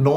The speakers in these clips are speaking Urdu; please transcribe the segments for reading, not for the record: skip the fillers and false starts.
9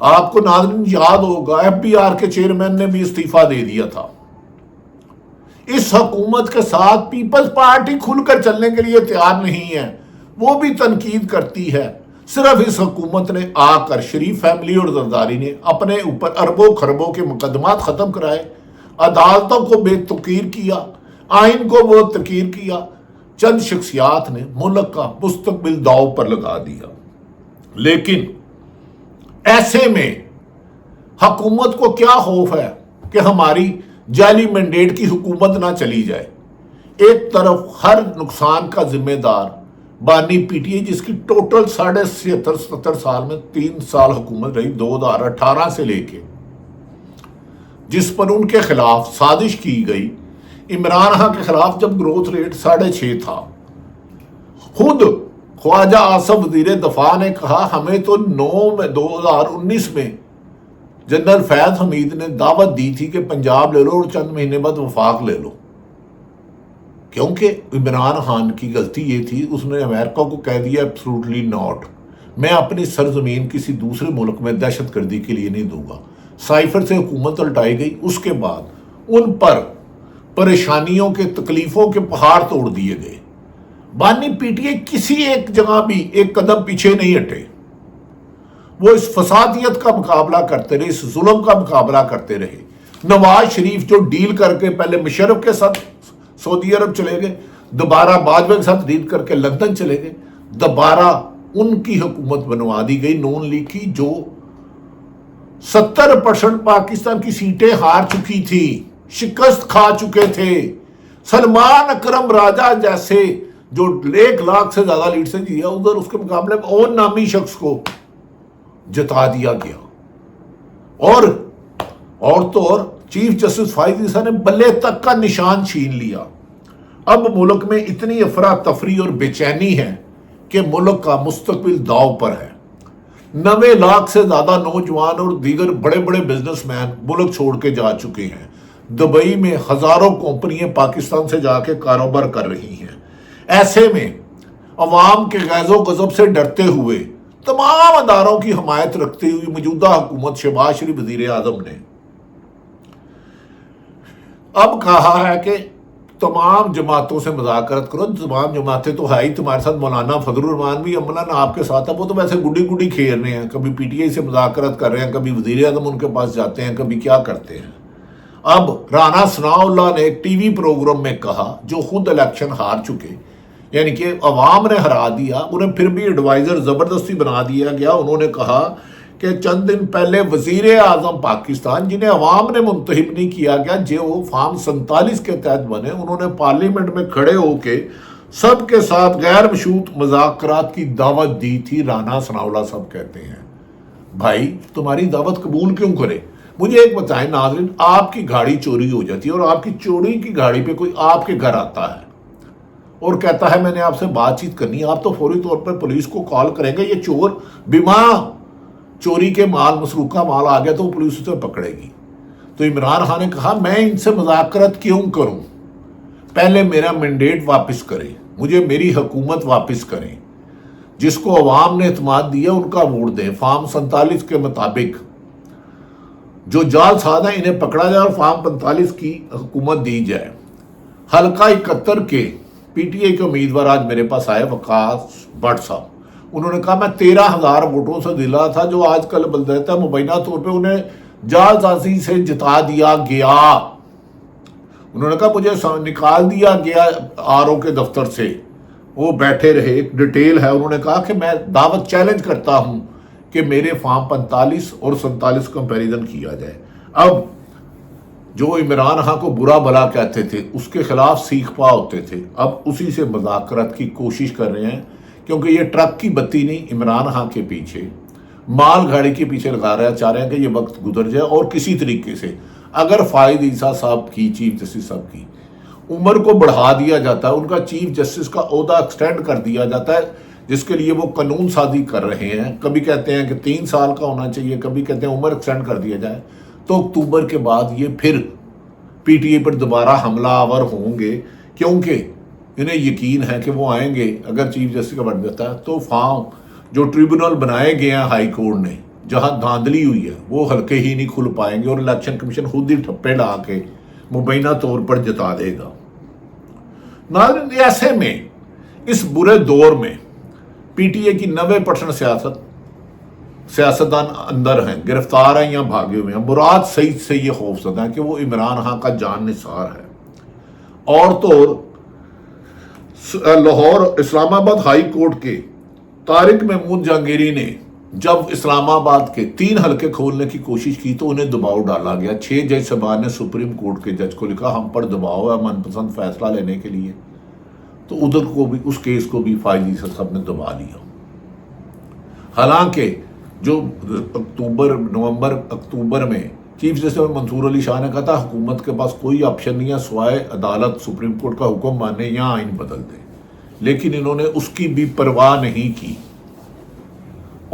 آپ کو ناظرین یاد ہوگا ایف بی آر کے چیئرمین نے بھی استعفیٰ دے دیا تھا۔ اس حکومت کے ساتھ پیپلز پارٹی کھل کر چلنے کے لیے تیار نہیں ہے، وہ بھی تنقید کرتی ہے۔ صرف اس حکومت نے آ کر شریف فیملی اور زرداری نے اپنے اوپر اربوں خربوں کے مقدمات ختم کرائے، عدالتوں کو بے توقیر کیا، آئین کو بے توقیر کیا۔ چند شخصیات نے ملک کا مستقبل داؤ پر لگا دیا۔ لیکن ایسے میں حکومت کو کیا خوف ہے کہ ہماری جعلی مینڈیٹ کی حکومت نہ چلی جائے۔ ایک طرف ہر نقصان کا ذمہ دار بانی پی ٹی آئی، جس کی ٹوٹل 76-77 سال میں 3 سال حکومت رہی 2018 سے لے کے، جس پر ان کے خلاف سازش کی گئی۔ عمران خان کے خلاف جب گروتھ ریٹ 6.5 تھا، خود خواجہ آصف وزیر دفاع نے کہا ہمیں تو 2019 میں جنرل فیض حمید نے دعوت دی تھی کہ پنجاب لے لو اور چند مہینے بعد وفاق لے لو، کیونکہ عمران خان کی غلطی یہ تھی اس نے امریکہ کو کہہ دیا ایبسولوٹلی ناٹ، میں اپنی سرزمین کسی دوسرے ملک میں دہشت گردی کے لیے نہیں دوں گا۔ سائفر سے حکومت الٹائی گئی، اس کے بعد ان پر پریشانیوں کے تکلیفوں کے پہاڑ توڑ دیے گئے۔ بانی پی ٹی آئی کسی ایک جگہ بھی ایک قدم پیچھے نہیں ہٹے، وہ اس فسادیت کا مقابلہ کرتے رہے، اس ظلم کا مقابلہ کرتے رہے۔ نواز شریف جو ڈیل کر کے پہلے مشرف کے ساتھ سعودی عرب چلے گئے، دوبارہ باجوہ کے ساتھ ڈیل کر کے لندن چلے گئے، دوبارہ ان کی حکومت بنوا دی گئی نون لیگ کی، جو 70% پاکستان کی سیٹیں ہار چکی تھی، شکست کھا چکے تھے۔ سلمان اکرم راجہ جیسے جو 1 لاکھ سے زیادہ لیڈ سے جیا، ادھر اس کے مقابلے میں اور نامی شخص کو جتا دیا گیا، اور تو اور چیف جسٹس فائز عیسیٰ نے بلے تک کا نشان چھین لیا۔ اب ملک میں اتنی افراتفری اور بے چینی ہے کہ ملک کا مستقبل داؤ پر ہے۔ 90 لاکھ سے زیادہ نوجوان اور دیگر بڑے بڑے بزنس مین ملک چھوڑ کے جا چکے ہیں۔ دبئی میں ہزاروں کمپنیاں پاکستان سے جا کے کاروبار کر رہی ہیں۔ ایسے میں عوام کے غیظ و غضب سے ڈرتے ہوئے تمام اداروں کی حمایت رکھتے ہوئے موجودہ حکومت شہباز شریف وزیر اعظم نے اب کہا ہے کہ تمام جماعتوں سے مذاکرت کرو۔ تمام جماعتیں تو ہے ہی تمہارے ساتھ، مولانا فضل الرحمان بھی عملاً آپ کے ساتھ ہے، وہ تو ویسے گڈی گڈی کھیل رہے ہیں، کبھی پی ٹی آئی سے مذاکرت کر رہے ہیں، کبھی وزیر اعظم ان کے پاس جاتے ہیں، کبھی کیا کرتے ہیں۔ اب رانا ثناء اللہ نے ایک ٹی وی پروگرام میں کہا، جو خود الیکشن ہار چکے، یعنی کہ عوام نے ہرا دیا، انہیں پھر بھی ایڈوائزر زبردستی بنا دیا گیا۔ انہوں نے کہا کہ چند دن پہلے وزیر اعظم پاکستان، جنہیں عوام نے منتخب نہیں کیا گیا، جو فارم 47 کے تحت بنے، انہوں نے پارلیمنٹ میں کھڑے ہو کے سب کے ساتھ غیر مشروط مذاکرات کی دعوت دی تھی۔ رانا ثناء اللہ صاحب کہتے ہیں بھائی تمہاری دعوت قبول کیوں کرے؟ مجھے ایک بتائیں ناظرین، آپ کی گاڑی چوری ہو جاتی ہے اور آپ کی چوری کی گاڑی پہ کوئی آپ کے گھر آتا ہے اور کہتا ہے میں نے آپ سے بات چیت کرنی ہے، آپ تو فوری طور پر پولیس کو کال کریں گے، یہ چور بیما چوری کے مال مسروقہ مال آ گیا تو وہ پولیس اسے پکڑے گی۔ تو عمران خان نے کہا میں ان سے مذاکرت کیوں کروں، پہلے میرا مینڈیٹ واپس کریں، مجھے میری حکومت واپس کریں، جس کو عوام نے اعتماد دیا ان کا ووٹ دیں، فارم 47 کے مطابق جو جال ساز ہیں انہیں پکڑا جائے اور فارم 45 کی حکومت دی جائے۔ حلقہ 71 کے پی ٹی آئی کے امیدوار آج میرے پاس آئے، وقاص بٹ صاحب، انہوں نے کہا میں 13,000 ووٹوں سے دلا تھا، جو آج کل بلدیتا مبینہ طور پہ انہیں جال سازی سے جتا دیا گیا۔ انہوں نے کہا مجھے نکال دیا گیا آر او کے دفتر سے، وہ بیٹھے رہے، ایک ڈیٹیل ہے۔ انہوں نے کہا کہ میں دعوت چیلنج کرتا ہوں کہ میرے فارم 45 اور 47 کمپیریزن کیا جائے۔ اب جو عمران خان کو برا بھلا کہتے تھے اس کے خلاف سیکھ پا ہوتے تھے، اب اسی سے مذاکرت کی کوشش کر رہے ہیں، کیونکہ یہ ٹرک کی بتی نہیں، عمران خان کے پیچھے مال گاڑی کے پیچھے لگا رہے ہیں، چاہ رہے ہیں کہ یہ وقت گزر جائے اور کسی طریقے سے اگر فائز عیسیٰ صاحب کی، چیف جسٹس صاحب کی عمر کو بڑھا دیا جاتا ہے، ان کا چیف جسٹس کا عہدہ ایکسٹینڈ کر دیا جاتا ہے، جس کے لیے وہ قانون سازی کر رہے ہیں، کبھی کہتے ہیں کہ 3 سال کا ہونا چاہیے، کبھی کہتے ہیں عمر ایکسٹینڈ کر دیا جائے، تو اکتوبر کے بعد یہ پھر پی ٹی آئی پر دوبارہ حملہ آور ہوں گے، کیونکہ انہیں یقین ہے کہ وہ آئیں گے۔ اگر چیف جسٹس کا بن جاتا ہے تو فارم جو ٹریبونل بنائے گئے ہیں ہائی کورٹ نے، جہاں دھاندلی ہوئی ہے وہ حلقے ہی نہیں کھل پائیں گے اور الیکشن کمیشن خود ہی ٹھپے لا کے مبینہ طور پر جتا دے گا۔ ناظرین، ایسے میں اس برے دور میں پی ٹی اے کی 90% سیاستدان اندر ہیں، گرفتار ہیں یا بھاگے ہوئے ہیں۔ مراد سعید سے یہ خوف زدہ ہے کہ وہ عمران خان کا جان نثار ہے۔ اور تو لاہور اسلام آباد ہائی کورٹ کے طارق محمود جہانگیری نے جب اسلام آباد کے 3 حلقے کھولنے کی کوشش کی تو انہیں دباؤ ڈالا گیا۔ 6 جج صاحبان نے سپریم کورٹ کے جج کو لکھا ہم پر دباؤ ہے من پسند فیصلہ لینے کے لیے، تو ادھر کو بھی اس کیس کو بھی فائز عیسیٰ صاحب نے دبا لیا۔ حالانکہ جو نومبر اکتوبر میں چیف جسٹس منصور علی شاہ نے کہا تھا حکومت کے پاس کوئی آپشن نہیں ہے سوائے عدالت سپریم کورٹ کا حکم مانے یا آئین بدل دے، لیکن انہوں نے اس کی بھی پرواہ نہیں کی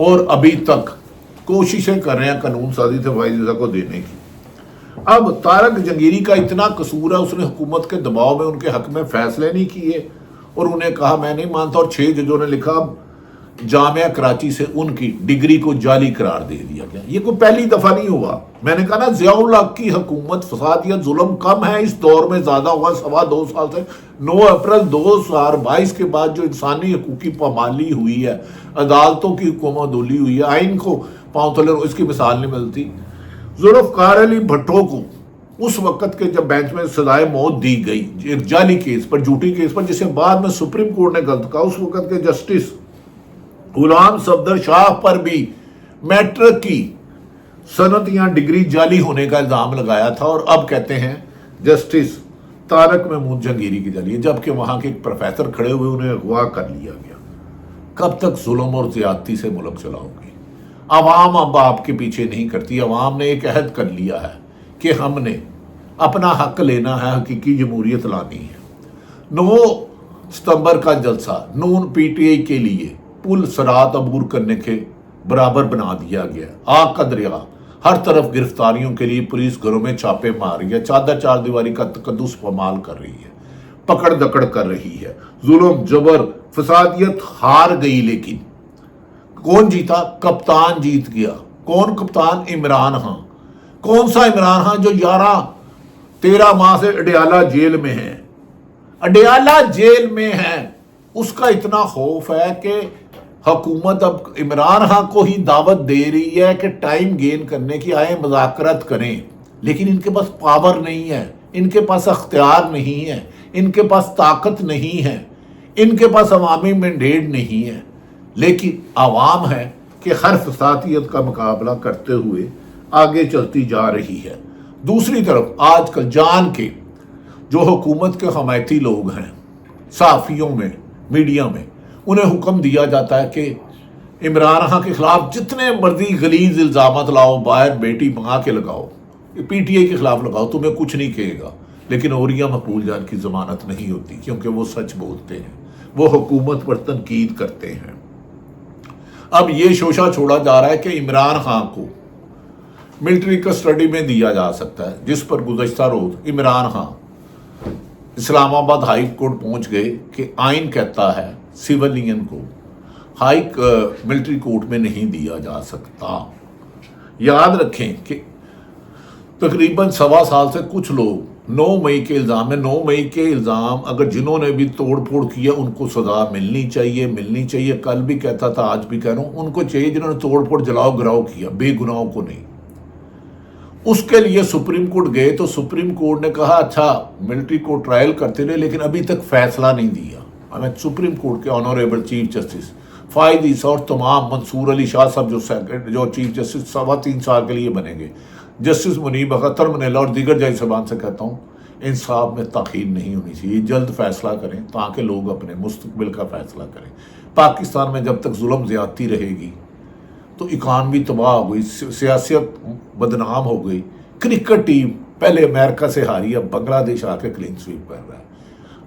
اور ابھی تک کوششیں کر رہے ہیں قانون سازی سے فائز عیسیٰ کو دینے کی۔ اب طارق جہانگیری کا اتنا قصور ہے، اس نے حکومت کے دباؤ میں ان کے حق میں فیصلے نہیں کیے اور انہیں کہا میں نہیں مانتا، اور 6 ججوں نے لکھا جامعہ کراچی سے ان کی ڈگری کو جعلی قرار دے دیا گیا۔ یہ کوئی پہلی دفعہ نہیں ہوا۔ میں نے کہا نا ضیاء الحق کی حکومت فسادیت ظلم کم ہے، اس دور میں زیادہ ہوا 2.25 سال سے۔ 9 اپریل 2022 کے بعد جو انسانی حقوق کی پامالی ہوئی ہے، عدالتوں کی حکومت عدولی ہوئی ہے، آئین کو پاؤں تلے، اس کی مثال نہیں ملتی۔ ذوالفقار علی بھٹو کو اس وقت کے جب بینچ میں سزائے موت دی گئی ایک جعلی کیس پر، جھوٹی کیس پر، جسے بعد میں سپریم کورٹ نے غلط کہا، اس وقت کے جسٹس غلام صفدر شاہ پر بھی میٹرک کی سند یا ڈگری جعلی ہونے کا الزام لگایا تھا، اور اب کہتے ہیں جسٹس طارق محمود جہانگیری کی جعلی ہے، جبکہ وہاں کے ایک پروفیسر کھڑے ہوئے انہیں اغوا کر لیا گیا۔ کب تک ظلم اور زیادتی سے ملک چلاؤ گے؟ عوام اب آپ کے پیچھے نہیں کرتی۔ عوام نے ایک عہد کر لیا ہے کہ ہم نے اپنا حق لینا ہے، حقیقی جمہوریت لانی ہے۔ 9 ستمبر کا جلسہ نون پی ٹی آئی کے لیے پل صراط عبور کرنے کے برابر بنا دیا گیا۔ آگ کا دریا، ہر طرف گرفتاریوں کے لیے پولیس گھروں میں چھاپے مار رہی ہے، چار دیواری کا تقدس پامال کر رہی ہے، پکڑ دکڑ کر رہی ہے، ظلم جبر فسادیت ہار گئی۔ لیکن کون جیتا؟ کپتان جیت گیا۔ کون کپتان؟ عمران خان۔ کون سا عمران خان جو 13 ماہ سے اڈیالہ جیل میں ہے؟ اڈیالہ جیل میں ہے۔ اس کا اتنا خوف ہے کہ حکومت اب عمران خان کو ہی دعوت دے رہی ہے کہ ٹائم گین کرنے کی آئیں مذاکرات کریں، لیکن ان کے پاس پاور نہیں ہے، ان کے پاس اختیار نہیں ہے، ان کے پاس طاقت نہیں ہے، ان کے پاس عوامی مینڈیٹ نہیں ہے، لیکن عوام ہے کہ ہر فسادیت کا مقابلہ کرتے ہوئے آگے چلتی جا رہی ہے۔ دوسری طرف آج کل جان کے جو حکومت کے حمایتی لوگ ہیں، صحافیوں میں، میڈیا میں، انہیں حکم دیا جاتا ہے کہ عمران خان کے خلاف جتنے مرضی غلیظ الزامات لاؤ، باہر بیٹی منگا کے لگاؤ، پی ٹی آئی کے خلاف لگاؤ، تمہیں کچھ نہیں کہے گا، لیکن عوریہ مقبول جان کی ضمانت نہیں ہوتی، کیونکہ وہ سچ بولتے ہیں، وہ حکومت پر تنقید کرتے ہیں۔ اب یہ شوشہ چھوڑا جا رہا ہے کہ عمران خان کو ملٹری کسٹڈی میں دیا جا سکتا ہے، جس پر گزشتہ روز عمران خان اسلام آباد ہائی کورٹ پہنچ گئے کہ آئین کہتا ہے سیولین کو ملٹری کورٹ میں نہیں دیا جا سکتا۔ یاد رکھیں کہ تقریباً 1.25 سال سے کچھ لوگ 9 مئی کے الزام ہے، 9 مئی کے الزام اگر جنہوں نے بھی توڑ پھوڑ کیا ان کو سزا ملنی چاہیے۔ کل بھی کہتا تھا، آج بھی کہہ رہا ہوں، ان کو چاہیے جنہوں نے توڑ پھوڑ جلاؤ گراؤ کیا، بے گناہوں کو نہیں۔ اس کے لیے سپریم کورٹ گئے تو سپریم کورٹ نے کہا اچھا ملٹری کو ٹرائل کرتے رہے، لیکن ابھی تک فیصلہ نہیں دیا۔ ہمیں سپریم کورٹ کے آنریبل چیف جسٹس فائز عیسیٰ اور تمام منصور علی شاہ صاحب جو چیف جسٹس 3.25 سال کے لیے بنیں گے، جسٹس منیب اختر منیلا اور دیگر جج صاحبان سے کہتا ہوں انصاف میں تاخیر نہیں ہونی چاہیے، جلد فیصلہ کریں تاکہ لوگ اپنے مستقبل کا فیصلہ کریں۔ پاکستان میں جب تک ظلم زیادتی رہے گی تو اکانومی تباہ ہو گئی، سیاست بدنام ہو گئی۔ کرکٹ ٹیم پہلے امریکہ سے ہاری، اب بنگلہ دیش آ کے کلین سویپ کر رہا ہے،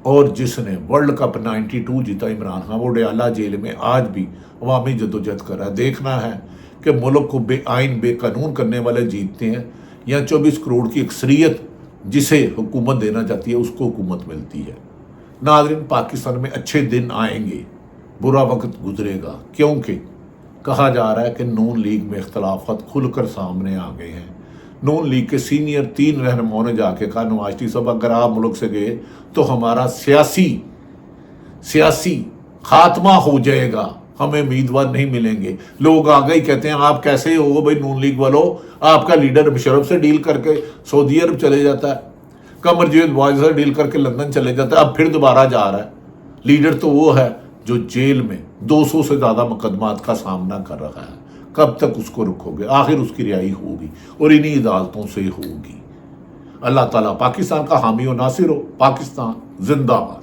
اور جس نے ورلڈ کپ 92 جیتا عمران خان، وہ ڈیالہ جیل میں آج بھی عوامی جدوجہد کر رہا ہے۔ دیکھنا ہے کہ ملک کو بے آئین بے قانون کرنے والے جیتتے ہیں یا 24 کروڑ کی اکثریت جسے حکومت دینا چاہتی ہے اس کو حکومت ملتی ہے۔ ناظرین، پاکستان میں اچھے دن آئیں گے، برا وقت گزرے گا، کیونکہ کہا جا رہا ہے کہ نون لیگ میں اختلافات کھل کر سامنے آ گئے ہیں۔ نون لیگ کے سینئر 3 رہنماؤں نے جا کے کہا نواز شریف صاحب اگر آپ ملک سے گئے تو ہمارا سیاسی خاتمہ ہو جائے گا، ہمیں امیدوار نہیں ملیں گے۔ لوگ آ گئے کہتے ہیں آپ کیسے ہو بھائی نون لیگ والوں، آپ کا لیڈر مشرف سے ڈیل کر کے سعودی عرب چلے جاتا ہے، قمر جاوید باجوہ سے ڈیل کر کے لندن چلے جاتا ہے، اب پھر دوبارہ جا رہا ہے۔ لیڈر تو وہ ہے جو جیل میں 200 سے زیادہ مقدمات کا سامنا کر رہا ہے، کب تک اس کو رکھو گے؟ آخر اس کی رہائی ہوگی اور انہی عدالتوں سے ہوگی۔ اللہ تعالیٰ پاکستان کا حامی و ناصر ہو۔ پاکستان زندہ باد۔